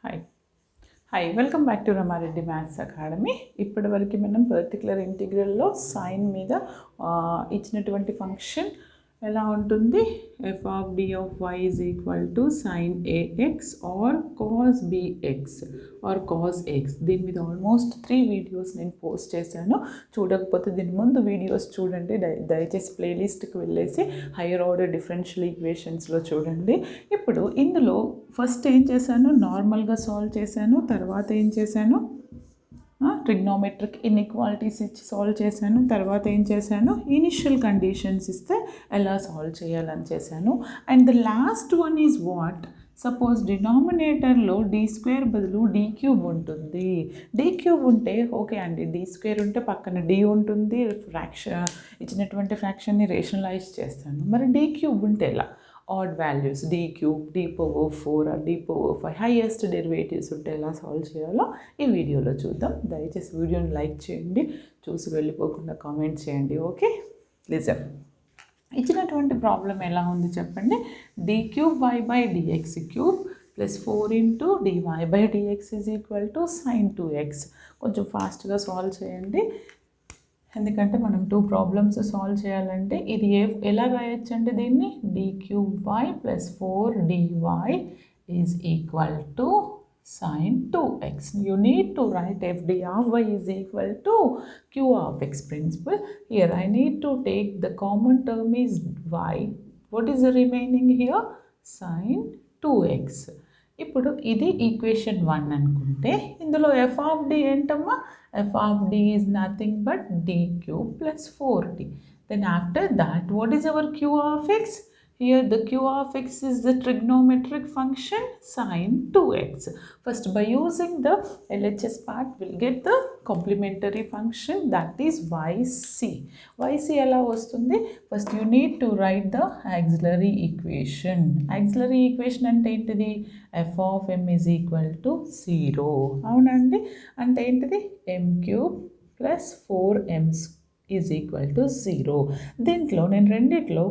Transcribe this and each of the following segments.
Hi hi welcome back to Rama Reddy maths academy. ఇప్పటివరకు మనం particular ఇంటిగ్రల్లో sign మీద ఇచ్చినటువంటి ఫంక్షన్ ఎలా ఉంటుంది, f of d of y is equal to sine ax or cos bx or cos x. దీని మీద almost 3 videos నేను post చేశాను. చూడకపోతే దీని ముందు వీడియోస్ చూడండి, దయచేసి ప్లేలిస్ట్కి వెళ్ళేసి హైయర్ ఆర్డర్ డిఫరెన్షియల్ ఈక్వేషన్స్లో చూడండి. ఇప్పుడు ఇందులో ఫస్ట్ ఏం చేశాను, నార్మల్గా సాల్వ్ చేశాను. తర్వాత ఏం చేశాను, ట్రిగ్నోమెట్రిక్ ఇన్ఈక్వాలిటీస్ ఇచ్చి సాల్వ్ చేశాను. తర్వాత ఏం చేశాను, ఇనిషియల్ కండిషన్స్ ఇస్తే ఎలా సాల్వ్ చేయాలని చేశాను. And the last one is what, suppose డినామినేటర్లో d² బదులు d³ ఉంటుంది. d³ ఉంటే ఓకే అండి, d² ఉంటే పక్కన d ఉంటుంది, ఫ్రాక్షన్ ఇచ్చినటువంటి ఫ్రాక్షన్ని రేషనలైజ్ చేస్తాను. మరి d³ ఉంటే ఎలా, add values d³ d⁴ d⁴ highest derivatives ఉంటే ఎలా సాల్వ్ చేయాలో ఈ వీడియోలో చూద్దాం. దయచేసి వీడియోని లైక్ చేయండి, చూసి వెళ్ళిపోకుండా కామెంట్ చేయండి. Okay, listen. ఇచ్చినటువంటి ప్రాబ్లం ఎలా ఉంది చెప్పండి. d³y/dx³ plus 4 dy/dx is equal to sin 2x. కొంచెం ఫాస్ట్గా సాల్వ్ చేయండి, ఎందుకంటే మనం 2 ప్రాబ్లమ్స్ సాల్వ్ చేయాలంటే ఇది ఎలా రాయొచ్చు అంటే దీన్ని d³ plus 4dy is equal to sin 2x. You need to write f d of y is equal to q of x principle. Here I need to take the common term is y. What is the remaining here? Sin 2x. ఇప్పుడు ఇది equation 1 అనుకుంటే ఇందులో f of d ఏంటమ్మా, f of d is nothing but d³ plus 4d. Then after that what is our q of x? Here the q of x is the trigonometric function sin 2x. First, by using the LHS part, we'll get the complementary function, that is yc. yc ఎలా వస్తుంది? First you need to write the auxiliary equation. Auxiliary equation అంటే ఏంటిది? f of m is equal to 0. అవునండి, అంటే ఏంటిది? m³ plus 4m is equal to 0. దీంట్లో నేను రెండిట్లో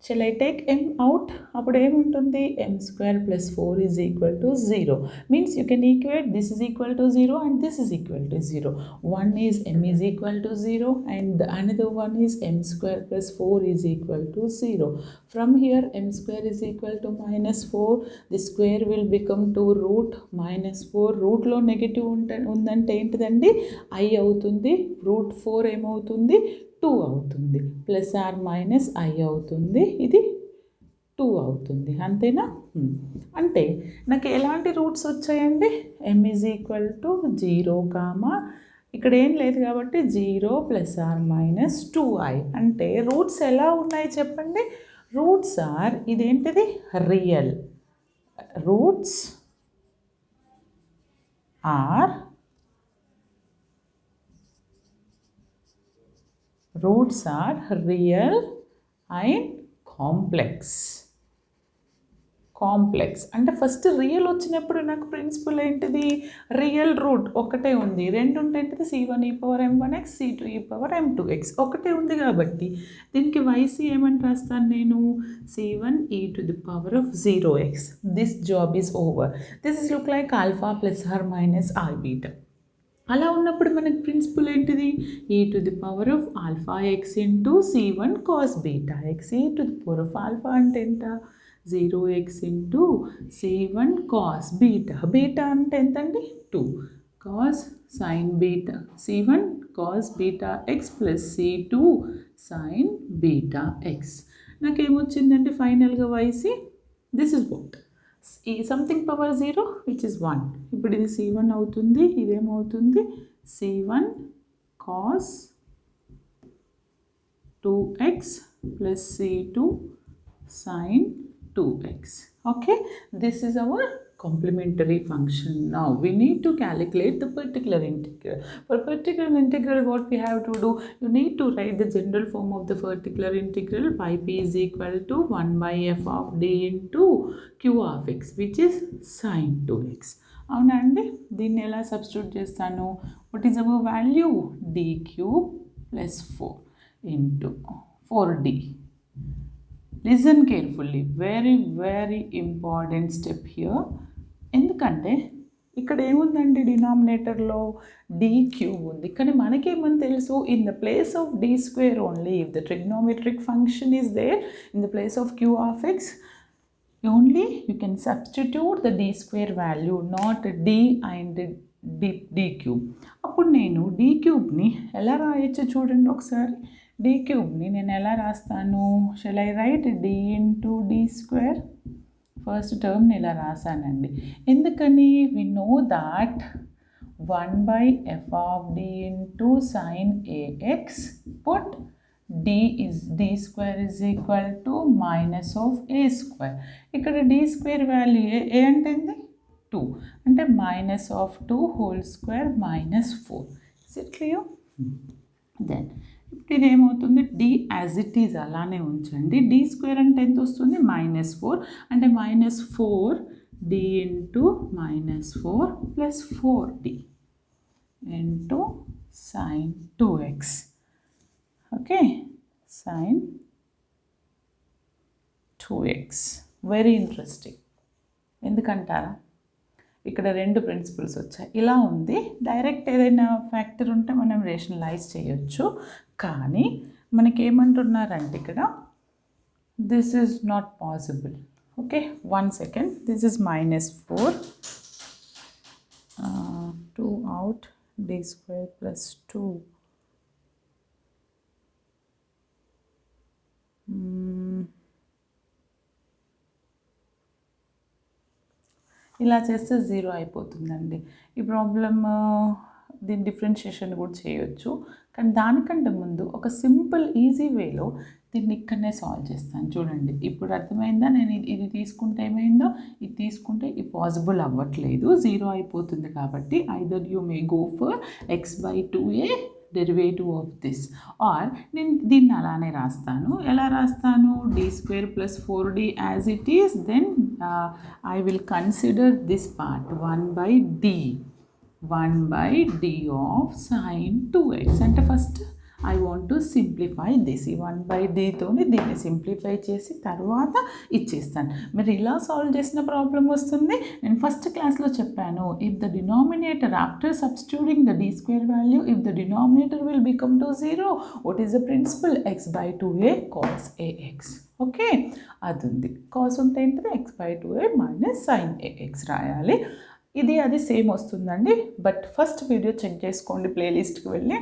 shall I take m out? అప్పుడు ఏముంటుంది, m² plus 4 is equal to 0. Means you can equate this is equal to 0 and this is equal to 0. One is m is equal to 0 and the another one is m² plus 4 is equal to 0. From here m² is equal to -4. The square will become 2 root -4. రూట్లో negative ఉందంటే ఏంటిదండి, i అవుతుంది. √4 ఏమవుతుంది, 2 అవుతుంది. Plus or minus i అవుతుంది, ఇది 2 అవుతుంది. అంతేనా? అంటే నాకు ఎలాంటి రూట్స్ వచ్చాయండి, m ఈజ్ ఈక్వల్ టు 0, ఇక్కడ ఏం లేదు కాబట్టి 0 ప్లస్ ఆర్ మైనస్ 2i. అంటే రూట్స్ ఎలా ఉన్నాయి చెప్పండి. రూట్స్ ఆర్, ఇదేంటిది real, roots are real and complex. అంటే ఫస్ట్ రియల్ వచ్చినప్పుడు నాకు ప్రిన్సిపల్ ఏంటిది, రియల్ రూట్ ఒకటే ఉంది. రెండు ఉంటే ఏంటిది, c1e⁻m1x c2e⁻m2x ఒకటే ఉంది కాబట్టి దీనికి yc ఏమని రాస్తాను నేను, c1e⁻0x. This job is over. This is look like alpha plus or minus or beta. అలా ఉన్నప్పుడు మనకి ప్రిన్సిపల్ ఏంటిది, e⁻x into c1 cos beta x. e⁻α అంటే ఎంత, 0x into c1 cos beta. Beta అంటే ఎంతండి, 2 cos sin beta, c1 cos beta x plus c2 sin beta x. నాకేమొచ్చిందంటే ఫైనల్గా yc, this is what, ఈ సంథింగ్ పవర్ 0 విచ్ ఇస్ 1. ఇప్పుడు ఇది c1 అవుతుంది, ఇదేమవుతుంది c1 cos 2x plus c2 sin 2x. Okay, this is our complementary function. Now we need to calculate the particular integral. For particular integral, what we have to do, you need to write the general form of the particular integral. Yp is equal to 1/f of d into q of x, which is sin 2x. అవునా అండి, దీన్ని ఎలా substitute చేస్తాను, what is our value, d³ plus 4 into 4d. Listen carefully, very important step here. ఎందుకంటే ఇక్కడ ఏముందండి డినామినేటర్లో d cube ఉంది, కానీ మనకేమని తెలుసు in the place of d square only if the trigonometric function is there in the place of q of x only you can substitute the d square value, not d and d cube. అప్పుడు నేను d క్యూబ్ని ఎలా రాయొచ్చు చూడండి ఒకసారి. d క్యూబ్ని నేను ఎలా రాస్తాను? Shall I write d into d square? First టర్మ్ని ఇలా రాసానండి. ఎందుకని? We know that 1/f of d into sin ax put d square is equal to minus of a square. ఇక్కడ d స్క్వేర్ వాల్యూ ఏ అంటే 2 అంటే minus of 2 whole square minus 4. Is it clear? Then ఇప్పుడు ఇది ఏమవుతుంది? d as it is అలానే ఉంచండి. d square అంటే ఎంత వస్తుంది? -4 అంటే -4 d into -4 plus 4d into sin 2x. Okay, sin 2x. Very interesting. ఎందుకంటారా? ఇక్కడ రెండు ప్రిన్సిపల్స్ వచ్చాయి. ఇలా ఉంది, డైరెక్ట్ ఏదైనా ఫ్యాక్టర్ ఉంటే మనం రేషనలైజ్ చేయొచ్చు. కానీ మనకేమంటున్నారంటే ఇక్కడ this is not possible. Okay, 1 second. This is -4 2 out d square plus 2 ఇలా చేస్తే 0 అయిపోతుందండి. ఈ ప్రాబ్లమ్ దీని డిఫరెన్షియేషన్ కూడా చేయొచ్చు, కానీ దానికంటే ముందు ఒక సింపుల్ ఈజీ వేలో దీన్ని ఇక్కడనే సాల్వ్ చేస్తాను. చూడండి, ఇప్పుడు అర్థమైందా? నేను ఇది తీసుకుంటే ఏమైందో, ఇది తీసుకుంటే ఇది పాసిబుల్ అవ్వట్లేదు, 0 అయిపోతుంది. కాబట్టి either you may go for x/2a derivative of this, or నేను దీన్ని అలానే రాస్తాను. ఎలా రాస్తాను? d square plus 4d as it is. Then I will consider this part 1/d of sin 2x. అంటే first I want to simplify this. ఈ 1/dతోని దీన్ని simplify చేసి తర్వాత ఇచ్చేస్తాను. మీరు ఇలా సాల్వ్ చేసిన ప్రాబ్లం వస్తుంది. నేను ఫస్ట్ క్లాస్లో చెప్పాను, if the denominator after substituting the d square value, if the denominator will become to 0, what is the principal? x/2a cos ax. Okay, అది ఉంది. కాస్ ఉంటే ఏంటిది? x/2a మైనస్ sin ax రాయాలి. ఇది అది సేమ్ వస్తుందండి. బట్ ఫస్ట్ వీడియో చెక్ చేసుకోండి ప్లేలిస్ట్కి వెళ్ళి.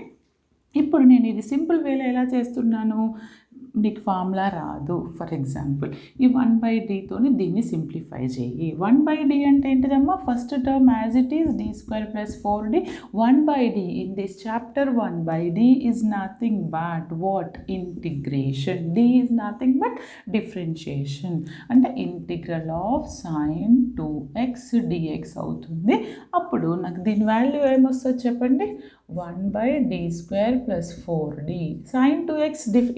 ఇప్పుడు నేను ఇది సింపుల్ వేలో ఎలా చేస్తున్నాను? నీకు ఫార్ములా రాదు. ఫర్ ఎగ్జాంపుల్ ఈ 1/dతోని దీన్ని సింప్లిఫై చేయి. 1/d అంటే ఏంటిదమ్మా? First term as it is d square plus 4d. 1/d in this chapter 1/d is nothing but what? Integration. d is nothing but differentiation. అంటే integral of sin 2x dx అవుతుంది. అప్పుడు నాకు దీని value ఏమొస్తుంది చెప్పండి? 1/d square plus 4d sin 2x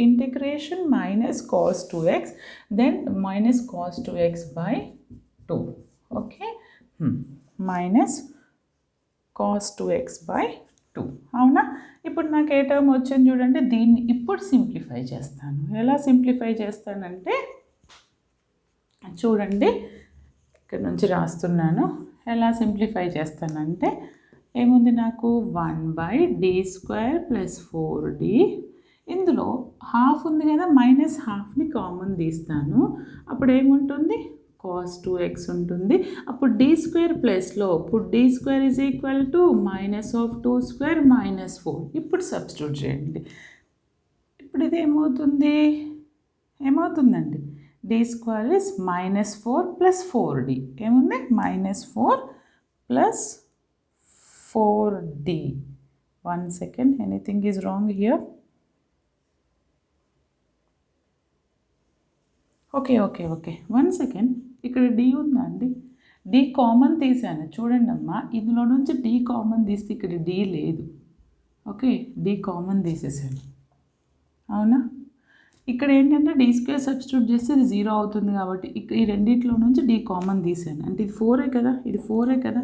integration minus cos 2x, then minus cos 2x by 2. Okay, minus cos 2x by 2. అవునా? ఇప్పుడు నాకు ఏ టర్మ్ వచ్చింది చూడండి. దీన్ని ఇప్పుడు సింప్లిఫై చేస్తాను. ఎలా సింప్లిఫై చేస్తానంటే చూడండి, ఇక్కడ నుంచి రాస్తున్నాను. ఎలా సింప్లిఫై చేస్తానంటే ఏముంది నాకు? 1/d square plus 4d. ఇందులో హాఫ్ ఉంది కదా, -1/2ని కామన్ తీస్తాను. అప్పుడు ఏముంటుంది? cos 2x ఉంటుంది. అప్పుడు d స్క్వేర్ ప్లస్లో ఇప్పుడు d square is equal to -2 square -4. ఇప్పుడు సబ్స్టిట్యూట్ చేయండి. ఇప్పుడు ఇది ఏమవుతుందండి? d square is -4 plus 4d. ఏముంది? -4 plus 4d. 1 second, anything is wrong here. Okay 1 second. ఇక్కడ d ఉందా అండి? d కామన్ తీసాను చూడండి అమ్మా. ఇందులో నుంచి d కామన్ తీస్తే ఇక్కడ d లేదు. ఓకే, d కామన్ తీసేసాను. అవునా? ఇక్కడ ఏంటంటే d స్క్వేర్ సబ్స్టిట్యూట్ చేస్తే ఇది 0 అవుతుంది. కాబట్టి ఈ రెండిట్లో నుంచి d కామన్ తీసాను. అంటే ఇది 4ఏ కదా, ఇది 4ఏ కదా.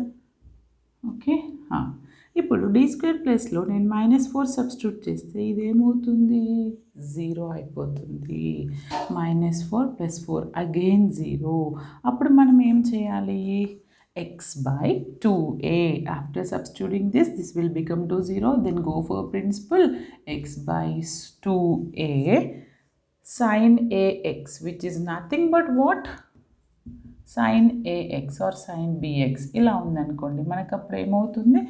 ఓకే, ఇప్పుడు d స్క్వేర్ ప్లస్లో నేను -4 సబ్స్టిట్యూట్ చేస్తే ఇదేమవుతుంది? 0 అయిపోతుంది. -4 ప్లస్ 4 అగైన్ 0. అప్పుడు మనం ఏం చేయాలి? x by 2a. After substituting this will become to 0. Then go for principal, x by 2a sin ax, which is nothing but what? Sin ax or sin bx. ఇలా ఉందనుకోండి, మనకు అప్పుడు ఏమవుతుంది,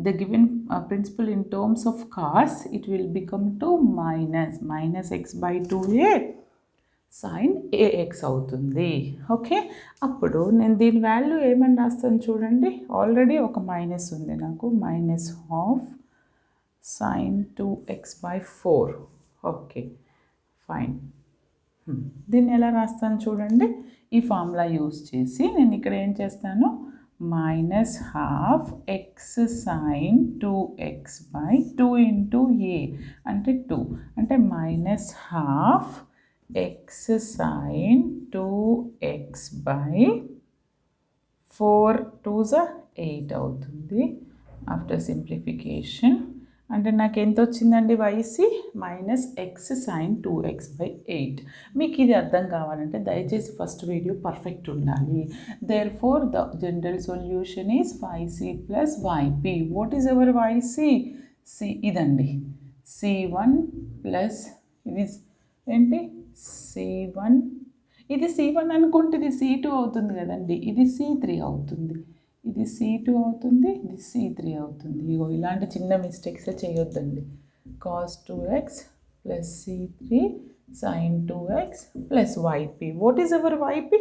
the given principle in terms of cos, it will become to minus x by 2a sin ax అవుతుంది. Okay, అప్పుడు నేను దీని value ఏమని రాస్తాను చూడండి. ఆల్రెడీ ఒక మైనస్ ఉంది నాకు, minus half sin 2x by 4. Okay fine. దీన్ని ఎలా రాస్తాను చూడండి. ఈ ఫార్ములా యూస్ చేసి నేను ఇక్కడ ఏం చేస్తాను, minus half x sine 2x by 2 into A అంటే 2, అంటే minus half x sine 2x by 4 2s 8 అవుతుంది. ఆఫ్టర్ సింప్లిఫికేషన్ అంటే నాకు ఎంత వచ్చిందండి, YC minus x sine 2x by 8. మీకు ఇది అర్థం కావాలంటే దయచేసి ఫస్ట్ వీడియో పర్ఫెక్ట్ ఉండాలి. Therefore the general solution is 5c plus YP. What is our YC? C ఇదండి, c1 ప్లస్ ఇది ఏంటి c1, ఇది c1 అనుకుంటే ఇది c2 అవుతుంది కదండి, ఇది c3 అవుతుంది, ఇది c2 అవుతుంది, ఇది c3 అవుతుంది. ఇగో ఇలాంటి చిన్న మిస్టేక్స్ చేయొద్దండి. cos 2x plus c3 sin 2x plus yp. What is hour yp?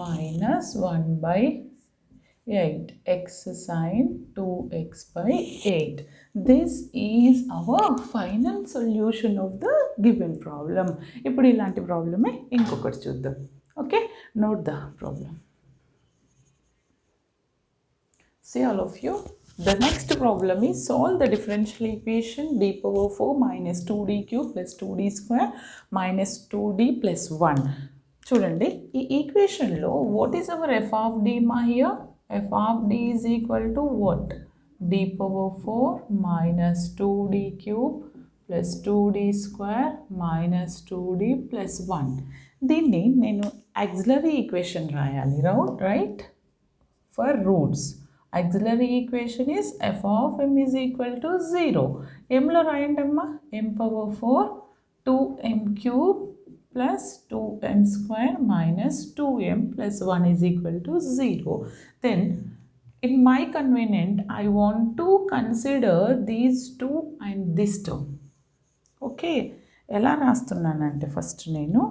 Minus 1/8 x sin 2x by 8. This is our final solution of the given problem. ఇప్పుడు ఇలాంటి ప్రాబ్లమే ఇంకొకటి చూద్దాం. Okay, note the problem. See all of you, the next problem is solve the differential equation d power 4 minus 2d cube plus 2d square minus 2d plus 1. చూడండి, ఈ ఈక్వేషన్లో what is our f of d ma here? f of d is equal to what? d power 4 minus 2d cube plus 2d square minus 2d plus 1. దీన్ని నేను auxiliary equation రాయాలి, right? For roots. Auxiliary equation is f of m is equal to 0. mలో రాయండి అమ్మా, m power 4 2m cube plus 2m square minus 2m plus 1 is equal to 0. Then in my convenient I want to consider these two and this term. Okay, ఎలా రాస్తున్నానంటే first నేను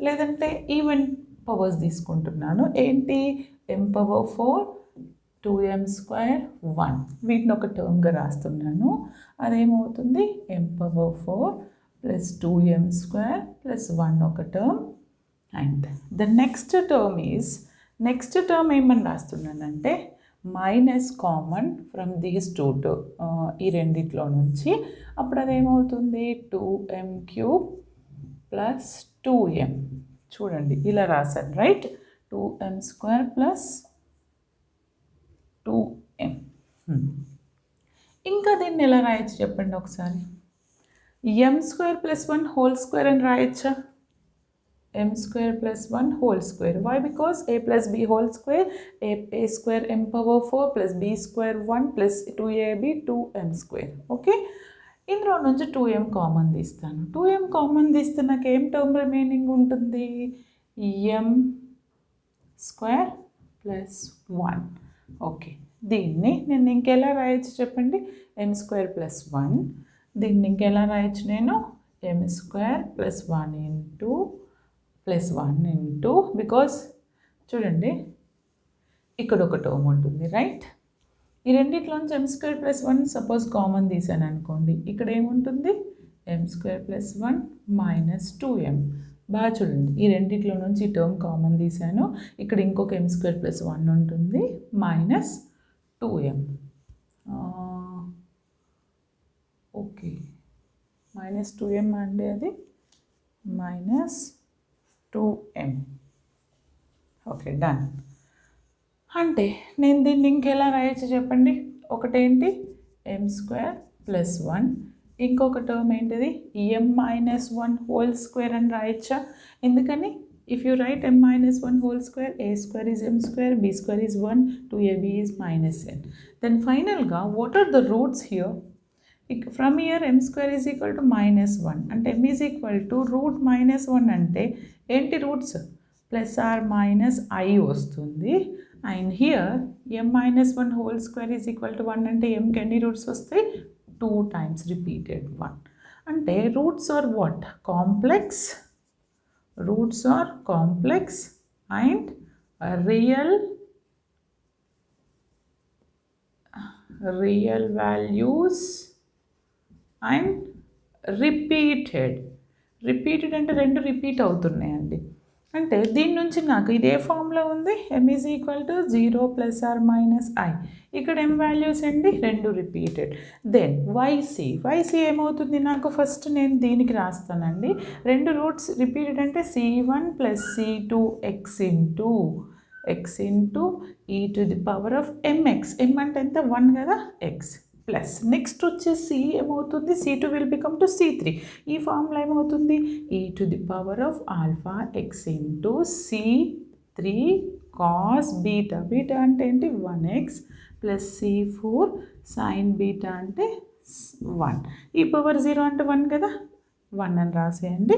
లేదంటే even powers తీసుకుంటున్నాను. ఏంటి, m power 4 2m square 1, వీటిని ఒక టర్మ్గా రాస్తున్నాను. అదేమవుతుంది, m power 4 plus 2m square plus 1 ఒక టర్మ్. అండ్ ద నెక్స్ట్ టర్మ్ ఏమని రాస్తున్నానంటే minus common from these two ఈ రెండిట్లో నుంచి. అప్పుడు అదేమవుతుంది, 2m క్యూబ్ ప్లస్ 2m. చూడండి ఇలా రాశాను, right? 2m square plus 2m. ఇంకా దీన్ని ఎలా రాయొచ్చు చెప్పండి ఒకసారి. m square plus 1 whole square అని రాయొచ్చా? m square plus 1 whole square. Why? Because a plus b whole square, a square m power 4 plus b square 1 plus 2ab 2m square. Okay, ఇందులో నుంచి 2m కామన్ తీస్తాను. 2m common తీస్తే నాకు ఏం term remaining ఉంటుంది, m square plus 1. Okay, దీన్ని నేను ఇంకెలా రాయొచ్చు చెప్పండి, m స్క్వేర్ ప్లస్ 1. దీన్ని ఇంకెలా రాయొచ్చు నేను, m square plus 1 into plus 1 into, because చూడండి ఇక్కడ ఒక టర్మ్ ఉంటుంది, రైట్? ఈ రెండిట్లోంచి m square plus 1 suppose common తీసాను అనుకోండి, ఇక్కడ ఏముంటుంది, m square plus 1 minus 2m. బాగా చూడండి, ఈ రెండిట్లో నుంచి ఈ టర్మ్ కామన్ తీసాను, ఇక్కడ ఇంకొక m స్క్వేర్ ప్లస్ 1 ఉంటుంది minus 2m. Okay, minus 2m అంటే అది మైనస్ 2m. Okay, done. అంటే నేను దీన్ని ఇంకెలా రాయొచ్చు చెప్పండి. ఒకటేంటి, m స్క్వేర్ ప్లస్ 1, ఇంకొక టర్మ్ ఏంటిది, m మైనస్ 1 హోల్ స్క్వేర్ అని రాయొచ్చా? ఎందుకని If you write m minus 1 whole square, a square is m square, b square is 1, 2ab is minus n. Then final ga, what are the roots here? From here m square is equal to minus 1 and m is equal to root minus 1 ante enti roots plus or minus I vastundi. And here m minus 1 whole square is equal to 1 ante m ki enni roots vastayi? 2 times repeated 1. Ante roots are what? Complex. Roots are complex and real values and repeated అంటే రెండు repeat అవుతున్నాయండి. అంటే దీని నుంచి నాకు ఇదే ఫామ్లో ఉంది m is equal to 0 plus or minus i. ఇక్కడ m వాల్యూస్ అండి రెండు రిపీటెడ్. దెన్ వైసీ ఏమవుతుంది నాకు? ఫస్ట్ నేను దీనికి రాస్తానండి. రెండు రూట్స్ రిపీటెడ్ అంటే c1 plus c2 x into e to the power of mx. m అంటే ఎంత? 1 కదా, x ప్లస్ నెక్స్ట్ వచ్చేసి ఏమవుతుంది? c2 will become to c3. ఈ ఫార్ములా ఏమవుతుంది? e to the power of alpha x into c3 cos beta. Beta అంటే ఏంటి? 1x plus c4 sign beta అంటే 1. ఈ పవర్ 0 అంటే 1 కదా, 1 అని రాసేయండి.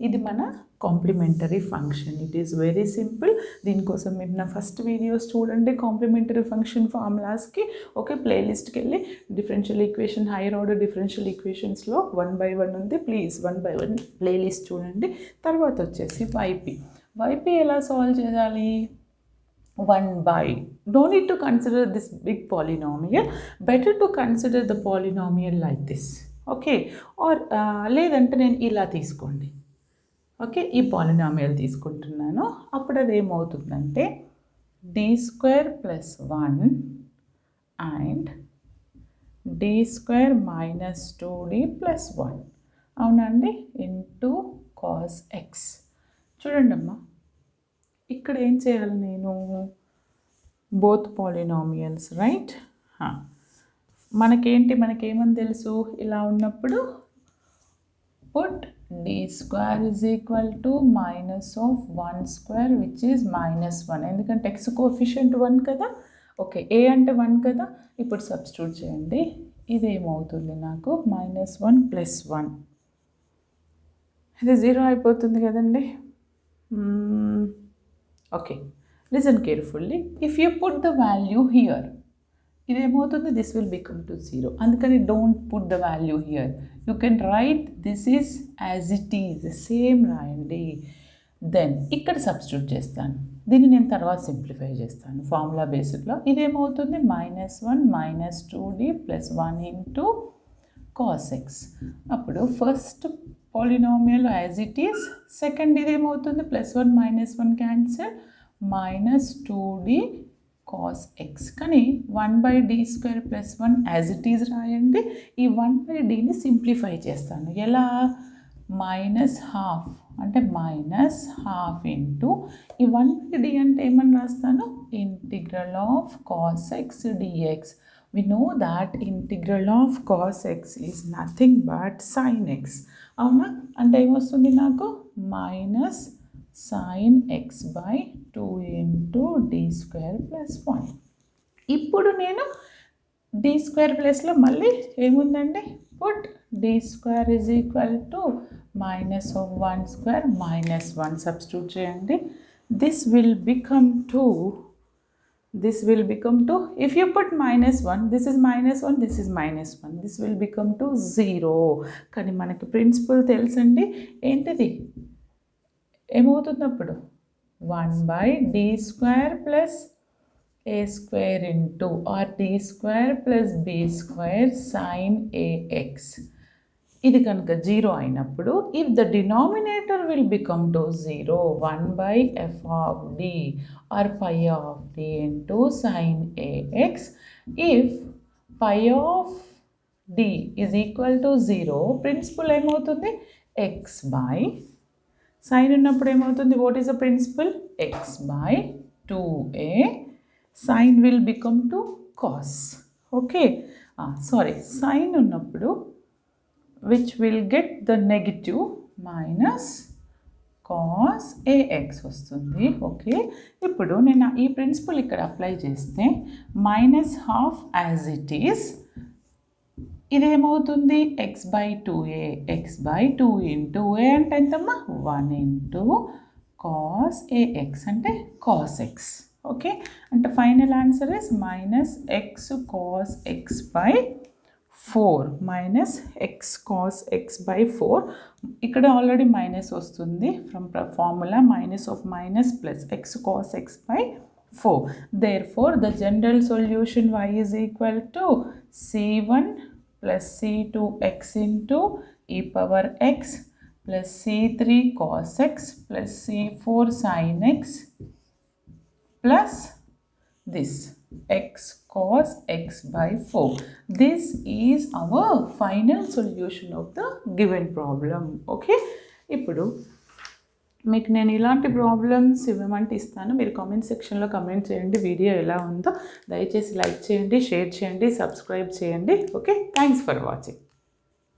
ఇది మన complementary function. It is very simple. దీనికోసం మీరు నా ఫస్ట్ వీడియోస్ చూడండి కాంప్లిమెంటరీ ఫంక్షన్ ఫార్ములాస్కి. ఓకే, ప్లేలిస్ట్కి వెళ్ళి differential equation, higher order differential ఈక్వేషన్స్లో 1 by 1 ఉంది. ప్లీజ్ 1 by 1 ప్లేలిస్ట్ చూడండి. తర్వాత వచ్చేసి వైపీ ఎలా సాల్వ్ చేయాలి? 1 by, don't need to consider this big polynomial, better to consider the polynomial like this. Okay, or లేదంటే నేను ఇలా తీసుకోండి. ఓకే, ఈ పాలినామియల్ తీసుకుంటున్నాను. అప్పుడు అది ఏమవుతుందంటే d square plus 1 and d square minus 2d plus 1, అవునండి, ఇంటూ కాస్ ఎక్స్. చూడండి అమ్మా, ఇక్కడ ఏం చేయాలి నేను? Both polynomials, right? మనకేమని తెలుసు ఇలా ఉన్నప్పుడు? Put d square is equal to minus of 1 square which is minus 1. ఎందుకంటే x కోఎఫిషియంట్ 1 కదా. ఓకే, a అంటే 1 కదా. ఇప్పుడు సబ్స్టిట్యూట్ చేయండి. ఇది ఏమవుతుంది నాకు? మైనస్ 1 ప్లస్ 1, ఇది 0 అయిపోతుంది కదండి. Okay, listen carefully. If you put the value here, ఇదేమవుతుంది? This will become to 0. అందుకని don't put the value here. You can write this is as it is, same రాయండి. దెన్ ఇక్కడ సబ్స్టిట్యూట్ చేస్తాను. దీన్ని నేను తర్వాత సింప్లిఫై చేస్తాను ఫార్ములా బేసిక్లో. ఇదేమవుతుంది? Minus 1 minus 2d plus 1 into cos x. అప్పుడు first polynomial as it is, second ఇదేమవుతుంది? Plus 1 minus 1 cancel, minus 2d cos x. కానీ 1 by d square plus 1 as it is రాయండి. ఈ 1 by dని సింప్లిఫై చేస్తాను. ఎలా? మైనస్ హాఫ్ అంటే minus half into ఈ 1 by d అంటే ఏమని రాస్తాను? Integral of cos x dx. We know that integral of cos x is nothing but sine x. అవునా? అంటే ఏమొస్తుంది నాకు? Minus sin x by 2 into d square plus 1. ఇప్పుడు నేను d స్క్వేర్ ప్లస్లో మళ్ళీ ఏముందండి? Put d square is equal to minus of 1 square minus 1 substitute చేయండి. This will become to, if you put minus 1, this is minus 1, this is minus 1, this will become to 0. కానీ మనకి principal తెలుసండి. ఏంటిది? ఏమవుతుంది అప్పుడు? 1 by d square plus a square into or d square plus b square sine ax. ఇది కనుక 0 అయినప్పుడు, if the denominator will become to 0, 1 by f of d or pi of d into sin ax. If pi of d is equal to 0, principle ఏమవుతుంది? x by sine ఉన్నప్పుడు ఏమవుతుంది? What is the principle? x by 2a sine will become to cos. Okay, sorry, sine ఉన్నప్పుడు which will get the negative minus cos ax వస్తుంది. Okay, ఇప్పుడు నేను ఈ principle ఇక్కడ apply చేస్తే -12 యాజ్ ఇట్ ఈస్ ఇదేమవుతుంది x/2a, x/2 ఇంటూ a అంటే ఎంతమ్మా 1 ఇంటూ cos ax అంటే cos x. ఓకే, అంటే final answer is -x cos x/4 -x cos x/4. ఇక్కడ ఆల్రెడీ మైనస్ వస్తుంది from formula minus of minus plus x cos x/4. Therefore, the general solution y is equal to c1 plus c2x into e power x plus c3 cos x plus c4 sin x plus this x cos x/4. This is our final solution of the given problem. Okay, ఇప్పుడు మీకు నేను ఇలాంటి problems ఇవ్వమంటే ఇస్తాను. మీరు comment సెక్షన్లో comment చేయండి video ఎలా ఉందో. దయచేసి లైక్ చేయండి, షేర్ చేయండి, సబ్స్క్రైబ్ చేయండి. Okay, thanks for watching.